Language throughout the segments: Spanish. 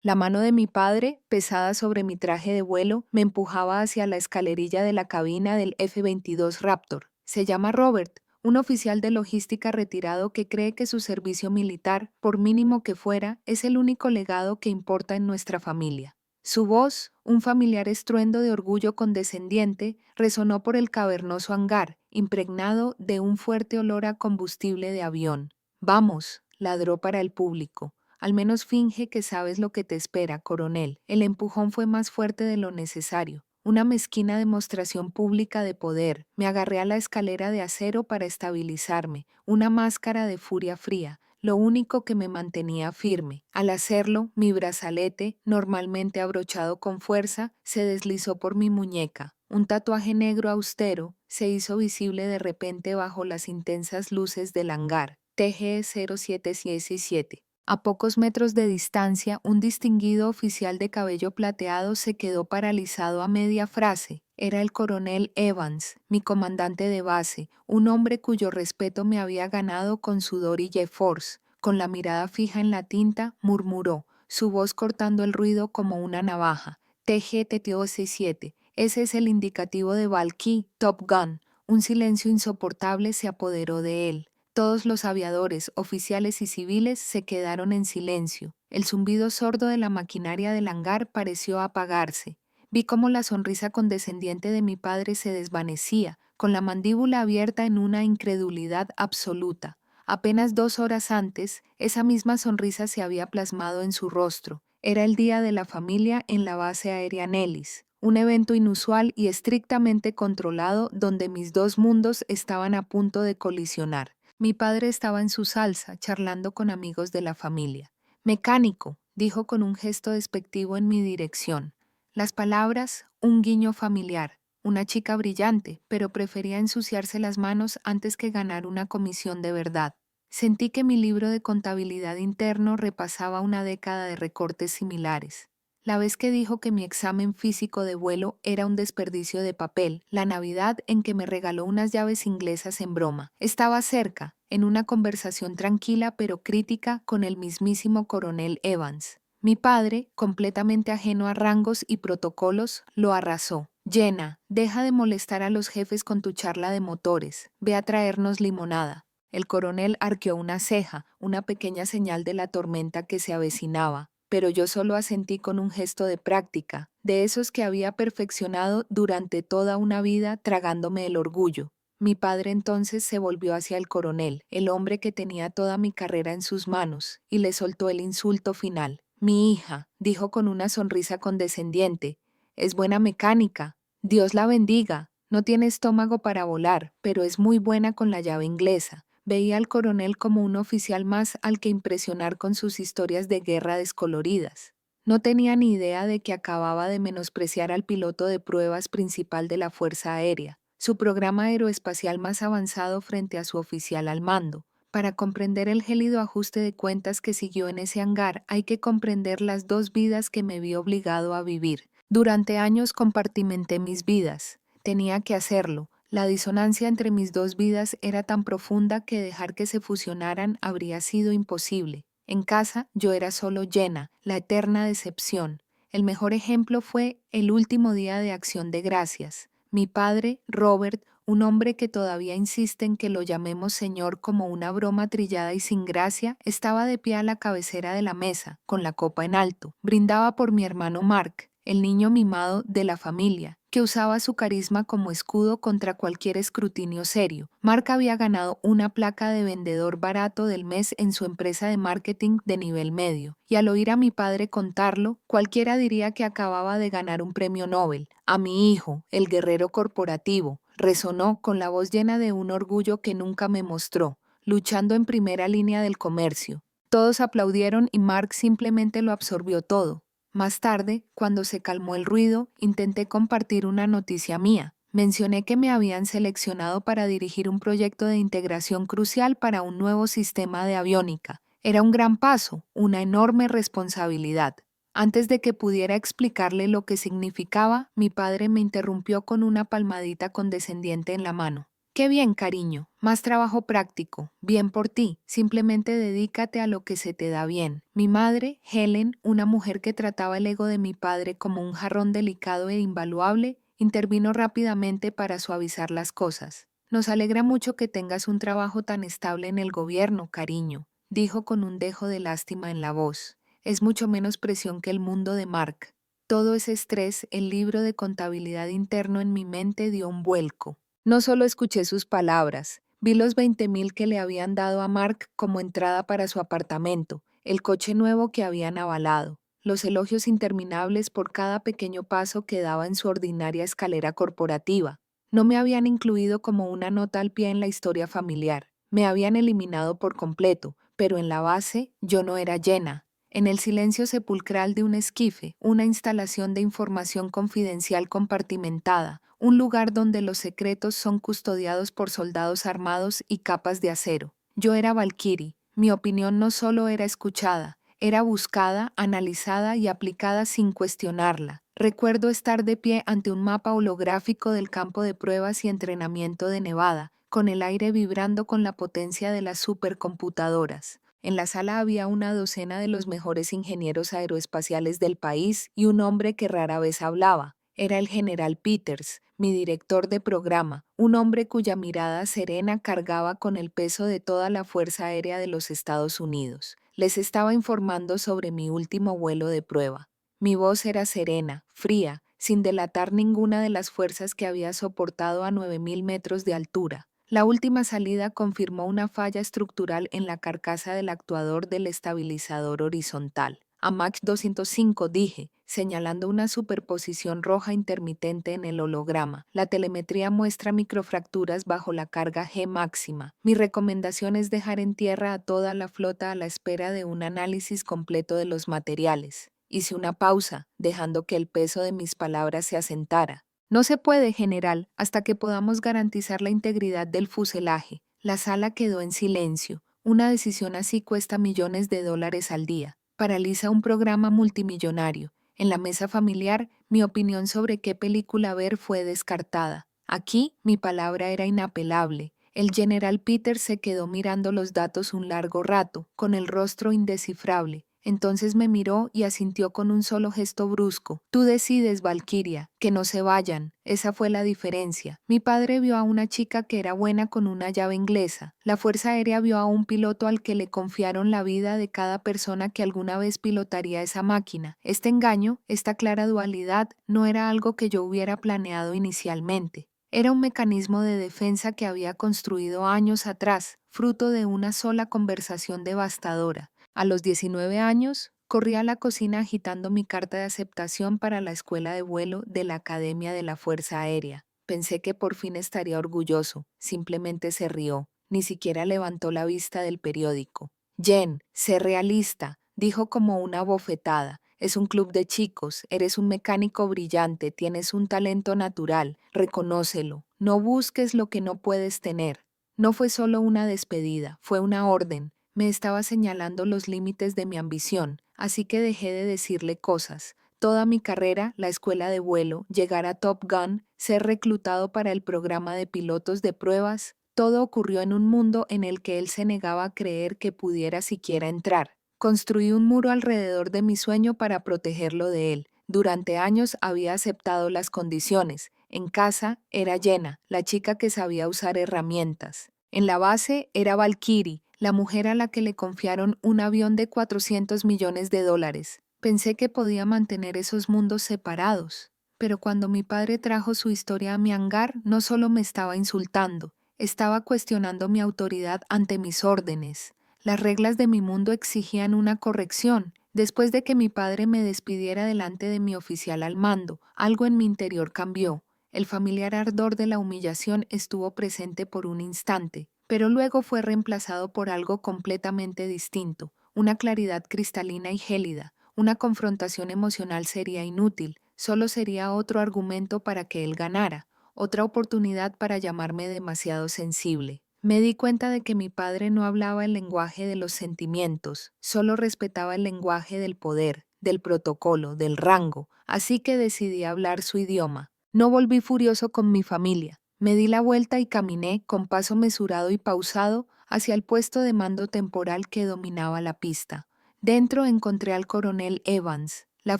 La mano de mi padre, pesada sobre mi traje de vuelo, me empujaba hacia la escalerilla de la cabina del F-22 Raptor. Se llama Robert, un oficial de logística retirado que cree que su servicio militar, por mínimo que fuera, es el único legado que importa en nuestra familia. Su voz, un familiar estruendo de orgullo condescendiente, resonó por el cavernoso hangar, impregnado de un fuerte olor a combustible de avión. Vamos, ladró para el público. Al menos finge que sabes lo que te espera, coronel. El empujón fue más fuerte de lo necesario. Una mezquina demostración pública de poder. Me agarré a la escalera de acero para estabilizarme, una máscara de furia fría, lo único que me mantenía firme. Al hacerlo, mi brazalete, normalmente abrochado con fuerza, se deslizó por mi muñeca. Un tatuaje negro austero se hizo visible de repente bajo las intensas luces del hangar. TG 0717. A pocos metros de distancia, un distinguido oficial de cabello plateado se quedó paralizado a media frase. Era el coronel Evans, mi comandante de base, un hombre cuyo respeto me había ganado con sudor y force. Con la mirada fija en la tinta, murmuró, su voz cortando el ruido como una navaja. TG-TTO-67, ese es el indicativo de Valky, Top Gun. Un silencio insoportable se apoderó de él. Todos los aviadores, oficiales y civiles se quedaron en silencio. El zumbido sordo de la maquinaria del hangar pareció apagarse. Vi cómo la sonrisa condescendiente de mi padre se desvanecía, con la mandíbula abierta en una incredulidad absoluta. Apenas 2 horas antes, esa misma sonrisa se había plasmado en su rostro. Era el día de la familia en la base aérea Nellis, un evento inusual y estrictamente controlado donde mis dos mundos estaban a punto de colisionar. Mi padre estaba en su salsa, charlando con amigos de la familia. Mecánico, dijo con un gesto despectivo en mi dirección. Las palabras, un guiño familiar. Una chica brillante, pero prefería ensuciarse las manos antes que ganar una comisión de verdad. Sentí que mi libro de contabilidad interno repasaba una década de recortes similares. La vez que dijo que mi examen físico de vuelo era un desperdicio de papel, la Navidad en que me regaló unas llaves inglesas en broma. Estaba cerca, en una conversación tranquila pero crítica con el mismísimo coronel Evans. Mi padre, completamente ajeno a rangos y protocolos, lo arrasó. Jenna, deja de molestar a los jefes con tu charla de motores. Ve a traernos limonada. El coronel arqueó una ceja, una pequeña señal de la tormenta que se avecinaba, pero yo solo asentí con un gesto de práctica, de esos que había perfeccionado durante toda una vida tragándome el orgullo. Mi padre entonces se volvió hacia el coronel, el hombre que tenía toda mi carrera en sus manos, y le soltó el insulto final. Mi hija, dijo con una sonrisa condescendiente, es buena mecánica. Dios la bendiga. No tiene estómago para volar, pero es muy buena con la llave inglesa. Veía al coronel como un oficial más al que impresionar con sus historias de guerra descoloridas. No tenía ni idea de que acababa de menospreciar al piloto de pruebas principal de la Fuerza Aérea, su programa aeroespacial más avanzado frente a su oficial al mando. Para comprender el gélido ajuste de cuentas que siguió en ese hangar, hay que comprender las 2 vidas que me vi obligado a vivir. Durante años compartimenté mis vidas. Tenía que hacerlo. La disonancia entre mis 2 vidas era tan profunda que dejar que se fusionaran habría sido imposible. En casa yo era solo Jenna, la eterna decepción. El mejor ejemplo fue el último día de Acción de Gracias. Mi padre, Robert, un hombre que todavía insiste en que lo llamemos señor como una broma trillada y sin gracia, estaba de pie a la cabecera de la mesa, con la copa en alto. Brindaba por mi hermano Mark, el niño mimado de la familia, que usaba su carisma como escudo contra cualquier escrutinio serio. Mark había ganado una placa de vendedor barato del mes en su empresa de marketing de nivel medio, y al oír a mi padre contarlo, cualquiera diría que acababa de ganar un premio Nobel. A mi hijo, el guerrero corporativo, resonó con la voz llena de un orgullo que nunca me mostró, luchando en primera línea del comercio. Todos aplaudieron y Mark simplemente lo absorbió todo. Más tarde, cuando se calmó el ruido, intenté compartir una noticia mía. Mencioné que me habían seleccionado para dirigir un proyecto de integración crucial para un nuevo sistema de aviónica. Era un gran paso, una enorme responsabilidad. Antes de que pudiera explicarle lo que significaba, mi padre me interrumpió con una palmadita condescendiente en la mano. Qué bien, cariño. Más trabajo práctico. Bien por ti. Simplemente dedícate a lo que se te da bien. Mi madre, Helen, una mujer que trataba el ego de mi padre como un jarrón delicado e invaluable, intervino rápidamente para suavizar las cosas. Nos alegra mucho que tengas un trabajo tan estable en el gobierno, cariño, dijo con un dejo de lástima en la voz. Es mucho menos presión que el mundo de Mark. Todo ese estrés, el libro de contabilidad interno en mi mente dio un vuelco. No solo escuché sus palabras, vi los 20,000 que le habían dado a Mark como entrada para su apartamento, el coche nuevo que habían avalado, los elogios interminables por cada pequeño paso que daba en su ordinaria escalera corporativa. No me habían incluido como una nota al pie en la historia familiar, me habían eliminado por completo, pero en la base yo no era Jenna. En el silencio sepulcral de un esquife, una instalación de información confidencial compartimentada, un lugar donde los secretos son custodiados por soldados armados y capas de acero. Yo era Valkyrie. Mi opinión no solo era escuchada, era buscada, analizada y aplicada sin cuestionarla. Recuerdo estar de pie ante un mapa holográfico del campo de pruebas y entrenamiento de Nevada, con el aire vibrando con la potencia de las supercomputadoras. En la sala había una docena de los mejores ingenieros aeroespaciales del país y un hombre que rara vez hablaba. Era el general Peters, mi director de programa, un hombre cuya mirada serena cargaba con el peso de toda la Fuerza Aérea de los Estados Unidos. Les estaba informando sobre mi último vuelo de prueba. Mi voz era serena, fría, sin delatar ninguna de las fuerzas que había soportado a 9,000 metros de altura. La última salida confirmó una falla estructural en la carcasa del actuador del estabilizador horizontal. A Mach 205 dije, señalando una superposición roja intermitente en el holograma. La telemetría muestra microfracturas bajo la carga G máxima. Mi recomendación es dejar en tierra a toda la flota a la espera de un análisis completo de los materiales. Hice una pausa, dejando que el peso de mis palabras se asentara. No se puede, general, hasta que podamos garantizar la integridad del fuselaje. La sala quedó en silencio. Una decisión así cuesta millones de dólares al día. Paraliza un programa multimillonario. En la mesa familiar, mi opinión sobre qué película ver fue descartada. Aquí, mi palabra era inapelable. El general Peter se quedó mirando los datos un largo rato, con el rostro indescifrable. Entonces me miró y asintió con un solo gesto brusco. Tú decides, Valquiria, que no se vayan. Esa fue la diferencia. Mi padre vio a una chica que era buena con una llave inglesa. La Fuerza Aérea vio a un piloto al que le confiaron la vida de cada persona que alguna vez pilotaría esa máquina. Este engaño, esta clara dualidad, no era algo que yo hubiera planeado inicialmente. Era un mecanismo de defensa que había construido años atrás, fruto de una sola conversación devastadora. A los 19 años, corrí a la cocina agitando mi carta de aceptación para la escuela de vuelo de la Academia de la Fuerza Aérea. Pensé que por fin estaría orgulloso. Simplemente se rió. Ni siquiera levantó la vista del periódico. Jen, sé realista, dijo como una bofetada. Es un club de chicos, eres un mecánico brillante, tienes un talento natural, reconócelo. No busques lo que no puedes tener. No fue solo una despedida, fue una orden. Me estaba señalando los límites de mi ambición, así que dejé de decirle cosas. Toda mi carrera, la escuela de vuelo, llegar a Top Gun, ser reclutado para el programa de pilotos de pruebas, todo ocurrió en un mundo en el que él se negaba a creer que pudiera siquiera entrar. Construí un muro alrededor de mi sueño para protegerlo de él. Durante años había aceptado las condiciones. En casa era Jenna, la chica que sabía usar herramientas. En la base era Valkyrie, la mujer a la que le confiaron un avión de 400 millones de dólares. Pensé que podía mantener esos mundos separados. Pero cuando mi padre trajo su historia a mi hangar, no solo me estaba insultando, estaba cuestionando mi autoridad ante mis órdenes. Las reglas de mi mundo exigían una corrección. Después de que mi padre me despidiera delante de mi oficial al mando, algo en mi interior cambió. El familiar ardor de la humillación estuvo presente por un instante, pero luego fue reemplazado por algo completamente distinto, una claridad cristalina y gélida, una confrontación emocional seria e inútil. Solo sería otro argumento para que él ganara, otra oportunidad para llamarme demasiado sensible. Me di cuenta de que mi padre no hablaba el lenguaje de los sentimientos, solo respetaba el lenguaje del poder, del protocolo, del rango, así que decidí hablar su idioma. No volví furioso con mi familia, Me di la vuelta y caminé con paso mesurado y pausado hacia el puesto de mando temporal que dominaba la pista. Dentro encontré al coronel Evans. La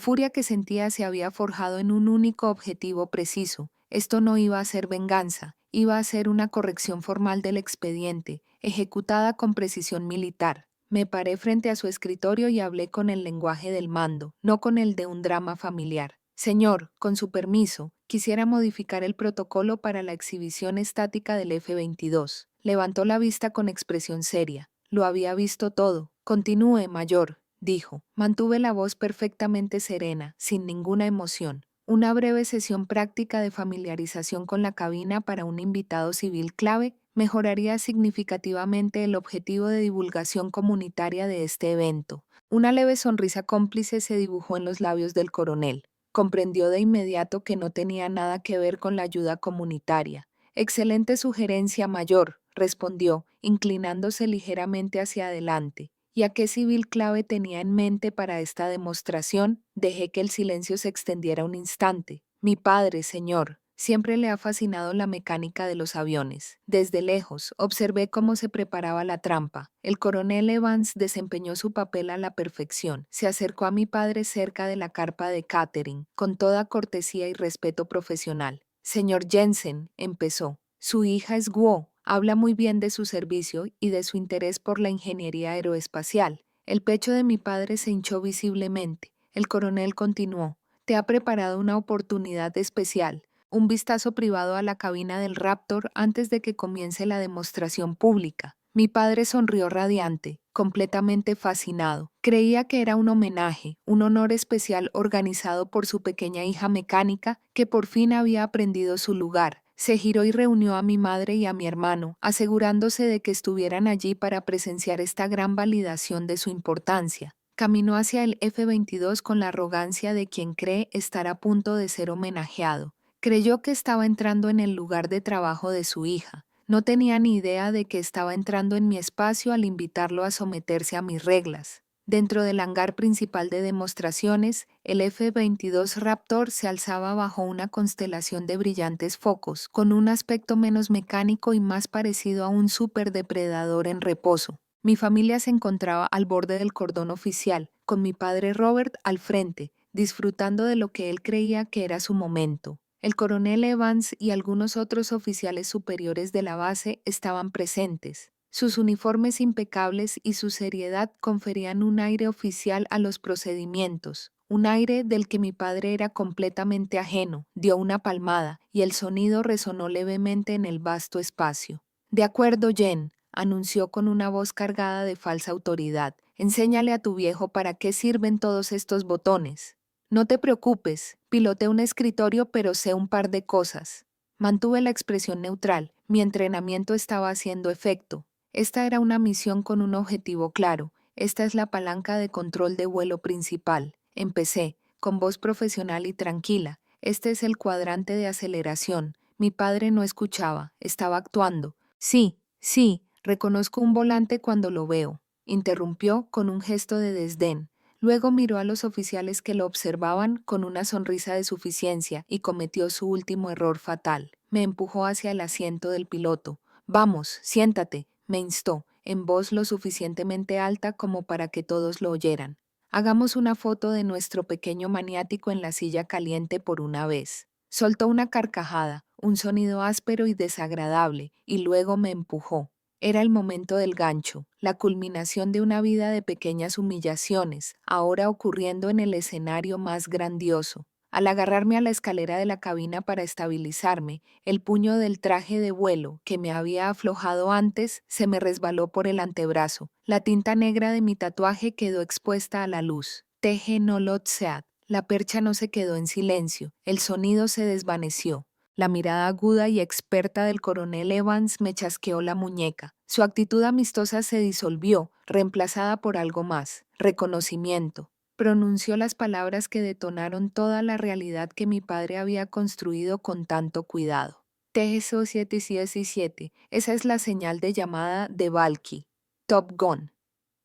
furia que sentía se había forjado en un único objetivo preciso. Esto no iba a ser venganza, iba a ser una corrección formal del expediente, ejecutada con precisión militar. Me paré frente a su escritorio y hablé con el lenguaje del mando, no con el de un drama familiar. Señor, con su permiso, quisiera modificar el protocolo para la exhibición estática del F-22. Levantó la vista con expresión seria. Lo había visto todo. Continúe, mayor, dijo. Mantuve la voz perfectamente serena, sin ninguna emoción. Una breve sesión práctica de familiarización con la cabina para un invitado civil clave mejoraría significativamente el objetivo de divulgación comunitaria de este evento. Una leve sonrisa cómplice se dibujó en los labios del coronel. Comprendió de inmediato que no tenía nada que ver con la ayuda comunitaria. Excelente sugerencia, mayor, respondió, inclinándose ligeramente hacia adelante. ¿Y a qué civil clave tenía en mente para esta demostración? Dejé que el silencio se extendiera un instante. Mi padre, señor. Siempre le ha fascinado la mecánica de los aviones. Desde lejos, observé cómo se preparaba la trampa. El coronel Evans desempeñó su papel a la perfección. Se acercó a mi padre cerca de la carpa de catering, con toda cortesía y respeto profesional. Señor Jensen, empezó. Su hija es Guo. Habla muy bien de su servicio y de su interés por la ingeniería aeroespacial. El pecho de mi padre se hinchó visiblemente. El coronel continuó. Te ha preparado una oportunidad especial. Un vistazo privado a la cabina del Raptor antes de que comience la demostración pública. Mi padre sonrió radiante, completamente fascinado. Creía que era un homenaje, un honor especial organizado por su pequeña hija mecánica que por fin había aprendido su lugar. Se giró y reunió a mi madre y a mi hermano, asegurándose de que estuvieran allí para presenciar esta gran validación de su importancia. Caminó hacia el F-22 con la arrogancia de quien cree estar a punto de ser homenajeado. Creyó que estaba entrando en el lugar de trabajo de su hija. No tenía ni idea de que estaba entrando en mi espacio al invitarlo a someterse a mis reglas. Dentro del hangar principal de demostraciones, el F-22 Raptor se alzaba bajo una constelación de brillantes focos, con un aspecto menos mecánico y más parecido a un superdepredador en reposo. Mi familia se encontraba al borde del cordón oficial, con mi padre Robert al frente, disfrutando de lo que él creía que era su momento. El coronel Evans y algunos otros oficiales superiores de la base estaban presentes. Sus uniformes impecables y su seriedad conferían un aire oficial a los procedimientos, un aire del que mi padre era completamente ajeno. Dio una palmada y el sonido resonó levemente en el vasto espacio. De acuerdo, Jen, anunció con una voz cargada de falsa autoridad. Enséñale a tu viejo para qué sirven todos estos botones. No te preocupes, piloté un escritorio pero sé un par de cosas. Mantuve la expresión neutral, mi entrenamiento estaba haciendo efecto. Esta era una misión con un objetivo claro. Esta es la palanca de control de vuelo principal. Empecé, con voz profesional y tranquila. Este es el cuadrante de aceleración. Mi padre no escuchaba, estaba actuando. Sí, sí, reconozco un volante cuando lo veo. Interrumpió con un gesto de desdén. Luego miró a los oficiales que lo observaban con una sonrisa de suficiencia y cometió su último error fatal. Me empujó hacia el asiento del piloto. Vamos, siéntate, me instó, en voz lo suficientemente alta como para que todos lo oyeran. Hagamos una foto de nuestro pequeño maniático en la silla caliente por una vez. Soltó una carcajada, un sonido áspero y desagradable, y luego me empujó. Era el momento del gancho, la culminación de una vida de pequeñas humillaciones, ahora ocurriendo en el escenario más grandioso. Al agarrarme a la escalera de la cabina para estabilizarme, el puño del traje de vuelo, que me había aflojado antes, se me resbaló por el antebrazo. La tinta negra de mi tatuaje quedó expuesta a la luz. Teje no lot seat. La percha no se quedó en silencio, el sonido se desvaneció. La mirada aguda y experta del coronel Evans me chasqueó la muñeca. Su actitud amistosa se disolvió, reemplazada por algo más, reconocimiento. Pronunció las palabras que detonaron toda la realidad que mi padre había construido con tanto cuidado. TSO 717, esa es la señal de llamada de Valky. Top Gun.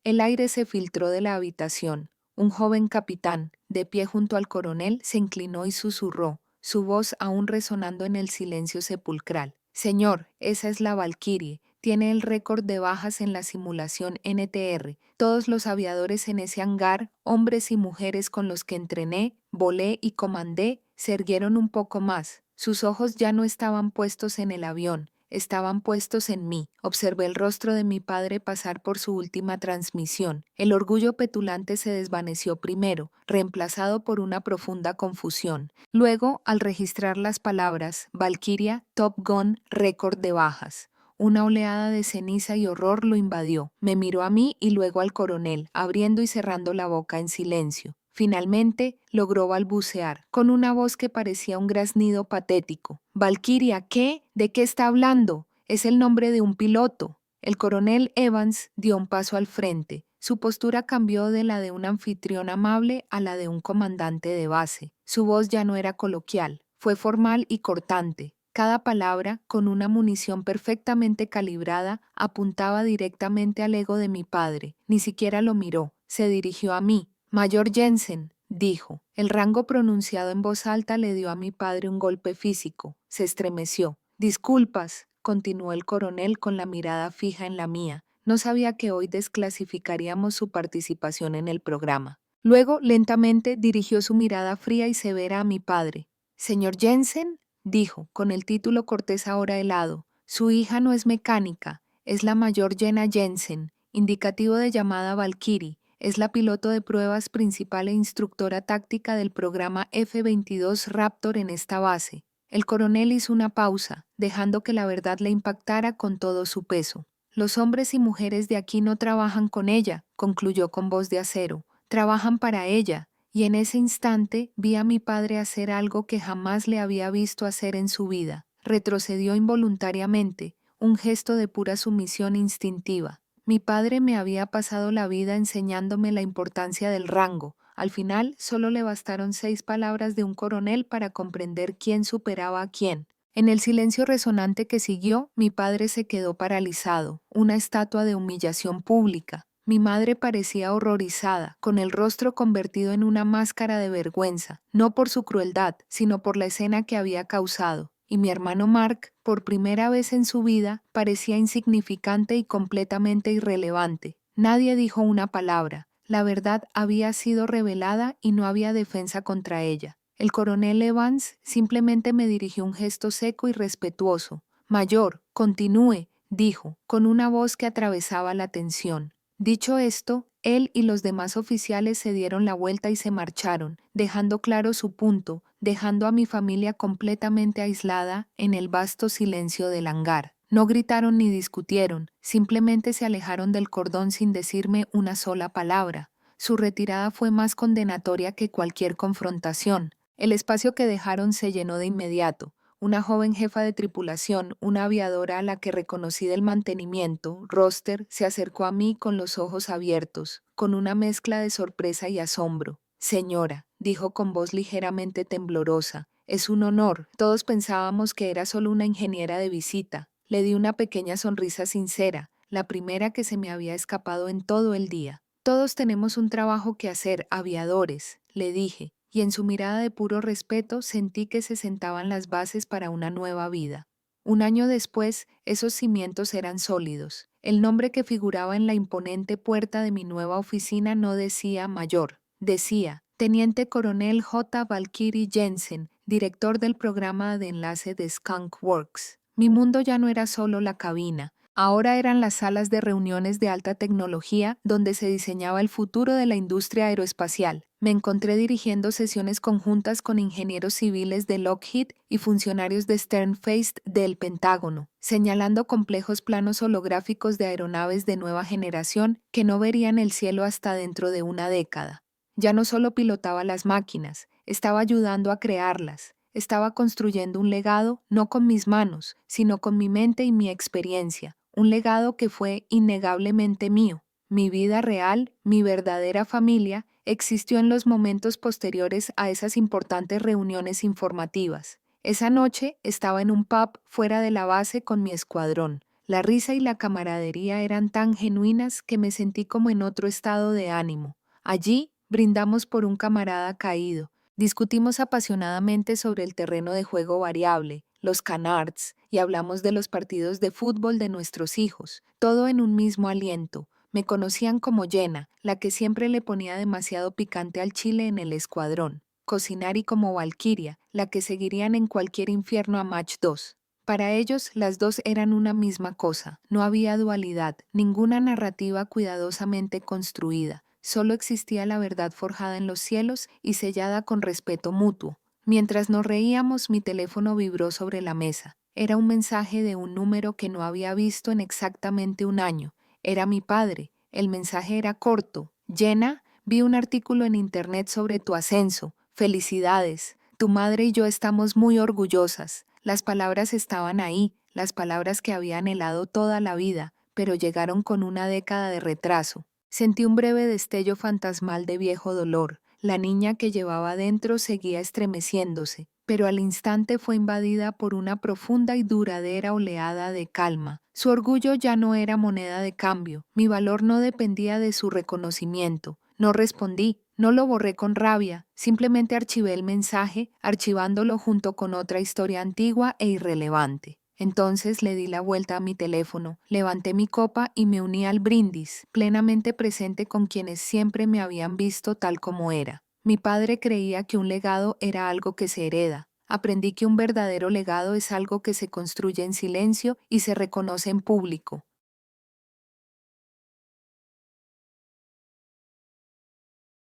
El aire se filtró de la habitación. Un joven capitán, de pie junto al coronel, se inclinó y susurró, su voz aún resonando en el silencio sepulcral. Señor, esa es la Valkyrie. Tiene el récord de bajas en la simulación NTR. Todos los aviadores en ese hangar, hombres y mujeres con los que entrené, volé y comandé, se erguieron un poco más. Sus ojos ya no estaban puestos en el avión, estaban puestos en mí. Observé el rostro de mi padre pasar por su última transmisión. El orgullo petulante se desvaneció primero, reemplazado por una profunda confusión. Luego, al registrar las palabras Valkyria, Top Gun, récord de bajas. Una oleada de ceniza y horror lo invadió. Me miró a mí y luego al coronel, abriendo y cerrando la boca en silencio. Finalmente, logró balbucear, con una voz que parecía un graznido patético. «Valkyria, ¿qué? ¿De qué está hablando? Es el nombre de un piloto». El coronel Evans dio un paso al frente. Su postura cambió de la de un anfitrión amable a la de un comandante de base. Su voz ya no era coloquial, fue formal y cortante. Cada palabra, con una munición perfectamente calibrada, apuntaba directamente al ego de mi padre. Ni siquiera lo miró. Se dirigió a mí. «Mayor Jensen», dijo. El rango pronunciado en voz alta le dio a mi padre un golpe físico. Se estremeció. «Disculpas», continuó el coronel con la mirada fija en la mía. No sabía que hoy desclasificaríamos su participación en el programa. Luego, lentamente, dirigió su mirada fría y severa a mi padre. «Señor Jensen», dijo, con el título cortés ahora helado, «su hija no es mecánica, es la mayor Jenna Jensen, indicativo de llamada Valkyrie. Es la piloto de pruebas principal e instructora táctica del programa F-22 Raptor en esta base». El coronel hizo una pausa, dejando que la verdad le impactara con todo su peso. «Los hombres y mujeres de aquí no trabajan con ella», concluyó con voz de acero. «Trabajan para ella». Y en ese instante vi a mi padre hacer algo que jamás le había visto hacer en su vida. Retrocedió involuntariamente, un gesto de pura sumisión instintiva. Mi padre me había pasado la vida enseñándome la importancia del rango. Al final, solo le bastaron 6 palabras de un coronel para comprender quién superaba a quién. En el silencio resonante que siguió, mi padre se quedó paralizado, una estatua de humillación pública. Mi madre parecía horrorizada, con el rostro convertido en una máscara de vergüenza, no por su crueldad, sino por la escena que había causado. Y mi hermano Mark, por primera vez en su vida, parecía insignificante y completamente irrelevante. Nadie dijo una palabra. La verdad había sido revelada y no había defensa contra ella. El coronel Evans simplemente me dirigió un gesto seco y respetuoso. «Mayor, continúe», dijo, con una voz que atravesaba la tensión. Dicho esto, él y los demás oficiales se dieron la vuelta y se marcharon, dejando claro su punto, dejando a mi familia completamente aislada en el vasto silencio del hangar. No gritaron ni discutieron, simplemente se alejaron del cordón sin decirme una sola palabra. Su retirada fue más condenatoria que cualquier confrontación. El espacio que dejaron se llenó de inmediato. Una joven jefa de tripulación, una aviadora a la que reconocí del mantenimiento, Roster, se acercó a mí con los ojos abiertos, con una mezcla de sorpresa y asombro. «Señora», dijo con voz ligeramente temblorosa, «es un honor. Todos pensábamos que era solo una ingeniera de visita». Le di una pequeña sonrisa sincera, la primera que se me había escapado en todo el día. «Todos tenemos un trabajo que hacer, aviadores», le dije, y en su mirada de puro respeto sentí que se sentaban las bases para una nueva vida. Un año después, esos cimientos eran sólidos. El nombre que figuraba en la imponente puerta de mi nueva oficina no decía mayor, decía Teniente Coronel J. Valkyrie Jensen, director del programa de enlace de Skunk Works. Mi mundo ya no era solo la cabina. Ahora eran las salas de reuniones de alta tecnología donde se diseñaba el futuro de la industria aeroespacial. Me encontré dirigiendo sesiones conjuntas con ingenieros civiles de Lockheed y funcionarios de Sternfast del Pentágono, señalando complejos planos holográficos de aeronaves de nueva generación que no verían el cielo hasta dentro de una década. Ya no solo pilotaba las máquinas, estaba ayudando a crearlas. Estaba construyendo un legado no con mis manos, sino con mi mente y mi experiencia. Un legado que fue innegablemente mío. Mi vida real, mi verdadera familia, existió en los momentos posteriores a esas importantes reuniones informativas. Esa noche estaba en un pub fuera de la base con mi escuadrón. La risa y la camaradería eran tan genuinas que me sentí como en otro estado de ánimo. Allí brindamos por un camarada caído. Discutimos apasionadamente sobre el terreno de juego variable, los canards y hablamos de los partidos de fútbol de nuestros hijos, todo en un mismo aliento. Me conocían como Jenna, la que siempre le ponía demasiado picante al chile en el escuadrón. Cocinari como Valkyria, la que seguirían en cualquier infierno a Match 2. Para ellos, las dos eran una misma cosa. No había dualidad, ninguna narrativa cuidadosamente construida. Solo existía la verdad forjada en los cielos y sellada con respeto mutuo. Mientras nos reíamos, mi teléfono vibró sobre la mesa. Era un mensaje de un número que no había visto en exactamente un año. Era mi padre. El mensaje era corto. Jenna, vi un artículo en internet sobre tu ascenso. Felicidades. Tu madre y yo estamos muy orgullosas. Las palabras estaban ahí, las palabras que había anhelado toda la vida, pero llegaron con una década de retraso. Sentí un breve destello fantasmal de viejo dolor. La niña que llevaba dentro seguía estremeciéndose, pero al instante fue invadida por una profunda y duradera oleada de calma. Su orgullo ya no era moneda de cambio, mi valor no dependía de su reconocimiento. No respondí, no lo borré con rabia, simplemente archivé el mensaje, archivándolo junto con otra historia antigua e irrelevante. Entonces le di la vuelta a mi teléfono, levanté mi copa y me uní al brindis, plenamente presente con quienes siempre me habían visto tal como era. Mi padre creía que un legado era algo que se hereda. Aprendí que un verdadero legado es algo que se construye en silencio y se reconoce en público.